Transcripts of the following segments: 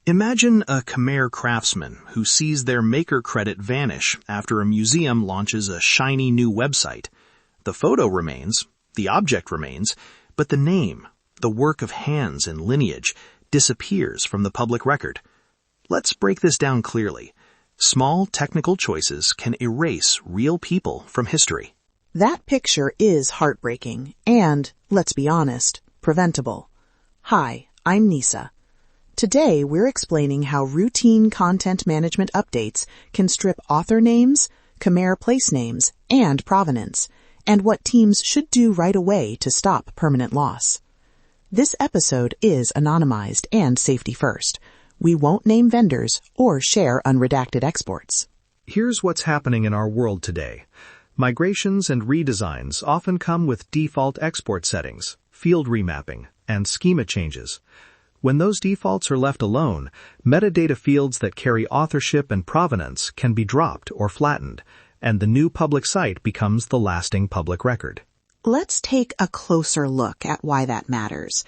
Imagine a Khmer craftsman who sees their maker credit vanish after a museum launches a shiny new website. The photo remains, the object remains, but the name, the work of hands and lineage, disappears from the public record. Let's break this down clearly. Small technical choices can erase real people from history. That picture is heartbreaking and, let's be honest, preventable. Hi, I'm Nisa. Today we're explaining how routine content management updates can strip author names, Khmer place names, and provenance, and what teams should do right away to stop permanent loss. This episode is anonymized and safety first. We won't name vendors or share unredacted exports. Here's what's happening in our world today. Migrations and redesigns often come with default export settings, field remapping, and schema changes. When those defaults are left alone, metadata fields that carry authorship and provenance can be dropped or flattened, and the new public site becomes the lasting public record. Let's take a closer look at why that matters.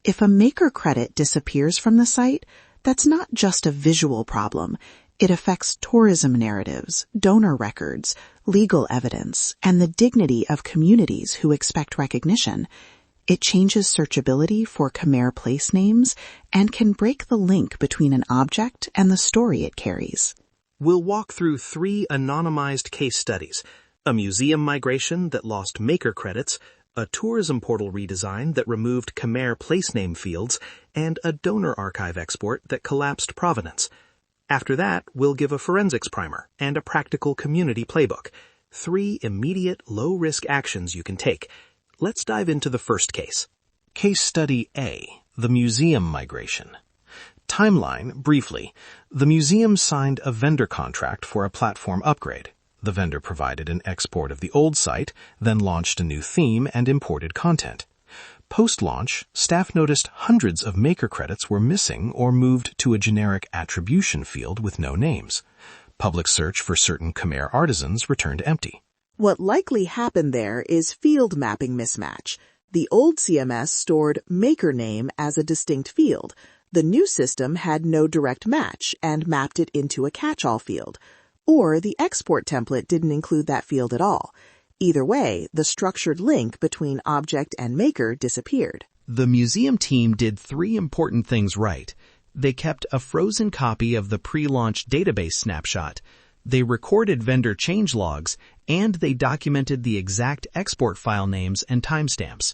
If a maker credit disappears from the site, that's not just a visual problem. It affects tourism narratives, donor records, legal evidence, and the dignity of communities who expect recognition. It changes searchability for Khmer place names and can break the link between an object and the story it carries. We'll walk through 3 anonymized case studies: a museum migration that lost maker credits, a tourism portal redesign that removed Khmer place name fields, and a donor archive export that collapsed provenance. After that, we'll give a forensics primer and a practical community playbook. 3 immediate, low-risk actions you can take. Let's dive into the first case. Case Study A, the museum migration. Timeline, briefly. The museum signed a vendor contract for a platform upgrade. The vendor provided an export of the old site, then launched a new theme and imported content. Post-launch, staff noticed hundreds of maker credits were missing or moved to a generic attribution field with no names. Public search for certain Khmer artisans returned empty. What likely happened there is field mapping mismatch. The old CMS stored maker name as a distinct field. The new system had no direct match and mapped it into a catch-all field. Or the export template didn't include that field at all. Either way, the structured link between object and maker disappeared. The museum team did 3 important things right. They kept a frozen copy of the pre-launch database snapshot. They recorded vendor change logs, and they documented the exact export file names and timestamps.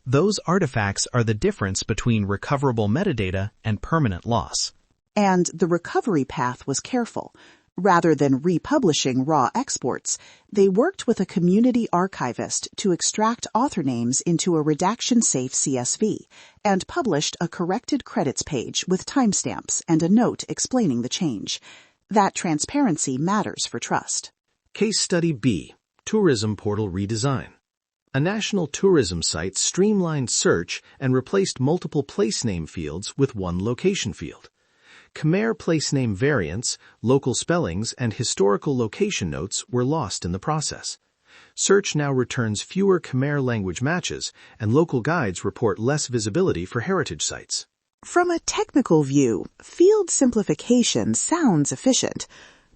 Those artifacts are the difference between recoverable metadata and permanent loss. And the recovery path was careful. Rather than republishing raw exports, they worked with a community archivist to extract author names into a redaction-safe CSV and published a corrected credits page with timestamps and a note explaining the change. That transparency matters for trust. Case Study B, Tourism Portal Redesign. A national tourism site streamlined search and replaced multiple place name fields with one location field. Khmer place name variants, local spellings, and historical location notes were lost in the process. Search now returns fewer Khmer language matches, and local guides report less visibility for heritage sites. From a technical view, field simplification sounds efficient,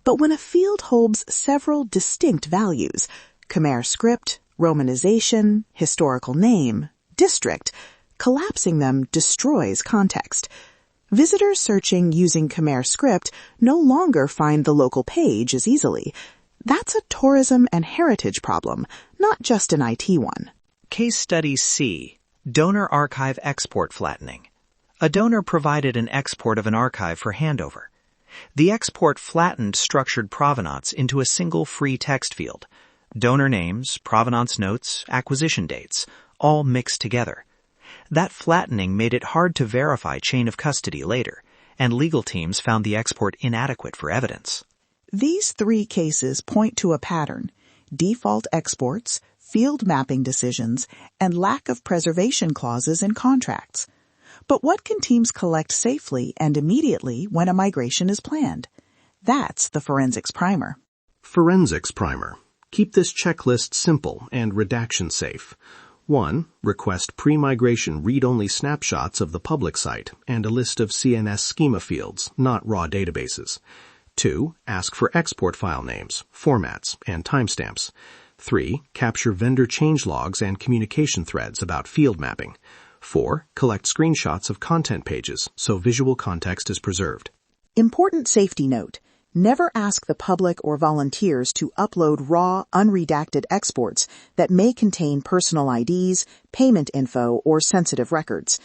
but when a field holds several distinct values, Khmer script, romanization, historical name, district, collapsing them destroys context. Visitors searching using Khmer script no longer find the local page as easily. That's a tourism and heritage problem, not just an IT one. Case Study C, Donor Archive Export Flattening. A donor provided an export of an archive for handover. The export flattened structured provenance into a single free text field. Donor names, provenance notes, acquisition dates, all mixed together. That flattening made it hard to verify chain of custody later, and legal teams found the export inadequate for evidence. These 3 cases point to a pattern: default exports, field mapping decisions, and lack of preservation clauses in contracts. But what can teams collect safely and immediately when a migration is planned? That's the forensics primer. Forensics primer. Keep this checklist simple and redaction safe. 1. Request pre-migration read-only snapshots of the public site and a list of CNS schema fields, not raw databases. 2. Ask for export file names, formats, and timestamps. 3. Capture vendor changelogs and communication threads about field mapping. 4. Collect screenshots of content pages so visual context is preserved. Important safety note. Never ask the public or volunteers to upload raw, unredacted exports that may contain personal IDs, payment info, or sensitive records.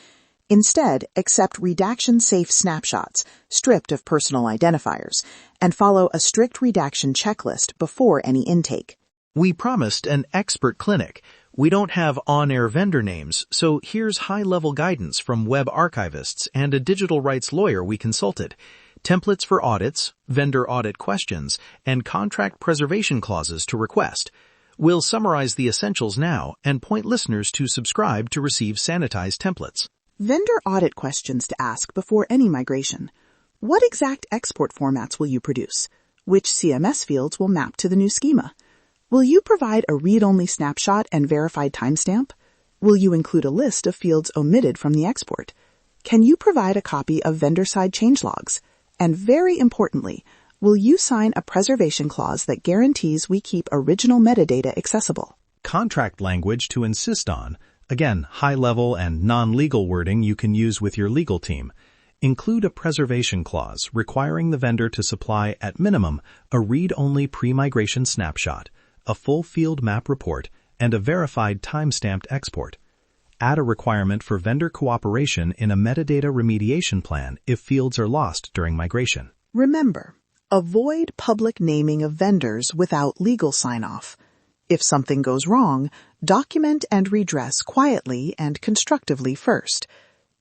Instead, accept redaction-safe snapshots, stripped of personal identifiers, and follow a strict redaction checklist before any intake. We promised an expert clinic. We don't have on-air vendor names, so here's high-level guidance from web archivists and a digital rights lawyer we consulted. Templates for audits, vendor audit questions, and contract preservation clauses to request. We'll summarize the essentials now and point listeners to subscribe to receive sanitized templates. Vendor audit questions to ask before any migration. What exact export formats will you produce? Which CMS fields will map to the new schema? Will you provide a read-only snapshot and verified timestamp? Will you include a list of fields omitted from the export? Can you provide a copy of vendor-side changelogs? And very importantly, will you sign a preservation clause that guarantees we keep original metadata accessible? Contract language to insist on. Again, high-level and non-legal wording you can use with your legal team. Include a preservation clause requiring the vendor to supply, at minimum, a read-only pre-migration snapshot, a full field map report, and a verified time-stamped export. Add a requirement for vendor cooperation in a metadata remediation plan if fields are lost during migration. Remember, avoid public naming of vendors without legal sign-off. If something goes wrong, document and redress quietly and constructively first.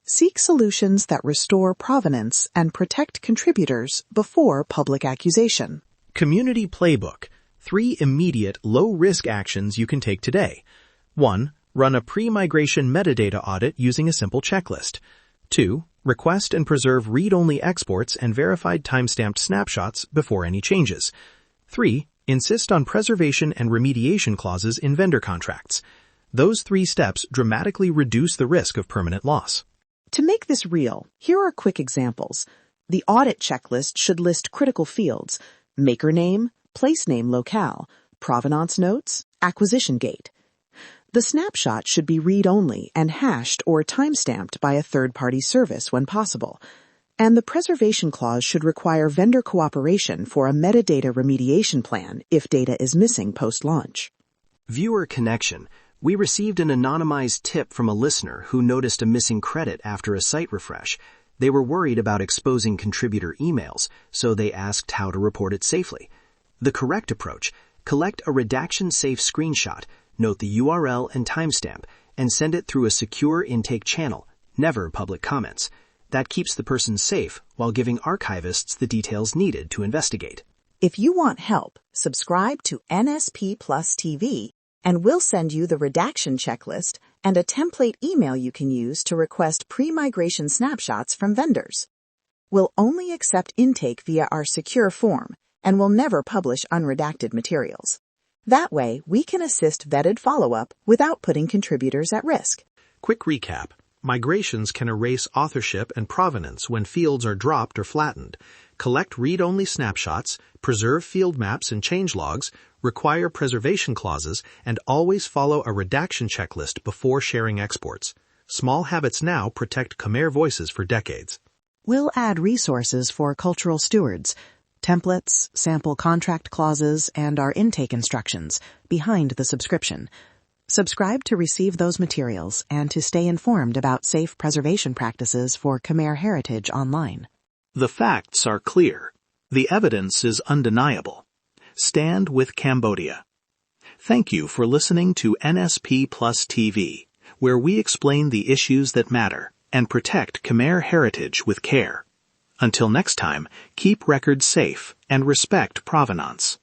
Seek solutions that restore provenance and protect contributors before public accusation. Community Playbook. 3 immediate, low-risk actions you can take today. 1. Run a pre-migration metadata audit using a simple checklist. 2. Request and preserve read-only exports and verified timestamped snapshots before any changes. 3. Insist on preservation and remediation clauses in vendor contracts. Those 3 steps dramatically reduce the risk of permanent loss. To make this real, here are quick examples. The audit checklist should list critical fields: maker name, place name locale, provenance notes, acquisition date. The snapshot should be read-only and hashed or timestamped by a third-party service when possible. And the preservation clause should require vendor cooperation for a metadata remediation plan if data is missing post-launch. Viewer connection. We received an anonymized tip from a listener who noticed a missing credit after a site refresh. They were worried about exposing contributor emails, so they asked how to report it safely. The correct approach: collect a redaction-safe screenshot, note the URL and timestamp, and send it through a secure intake channel, never public comments. That keeps the person safe while giving archivists the details needed to investigate. If you want help, subscribe to NSP Plus TV, and we'll send you the redaction checklist and a template email you can use to request pre-migration snapshots from vendors. We'll only accept intake via our secure form, and will never publish unredacted materials. That way, we can assist vetted follow-up without putting contributors at risk. Quick recap. Migrations can erase authorship and provenance when fields are dropped or flattened. Collect read-only snapshots, preserve field maps and changelogs, require preservation clauses, and always follow a redaction checklist before sharing exports. Small habits now protect Khmer voices for decades. We'll add resources for cultural stewards, templates, sample contract clauses, and our intake instructions behind the subscription. Subscribe to receive those materials and to stay informed about safe preservation practices for Khmer heritage online. The facts are clear. The evidence is undeniable. Stand with Cambodia. Thank you for listening to NSP Plus TV, where we explain the issues that matter and protect Khmer heritage with care. Until next time, keep records safe and respect provenance.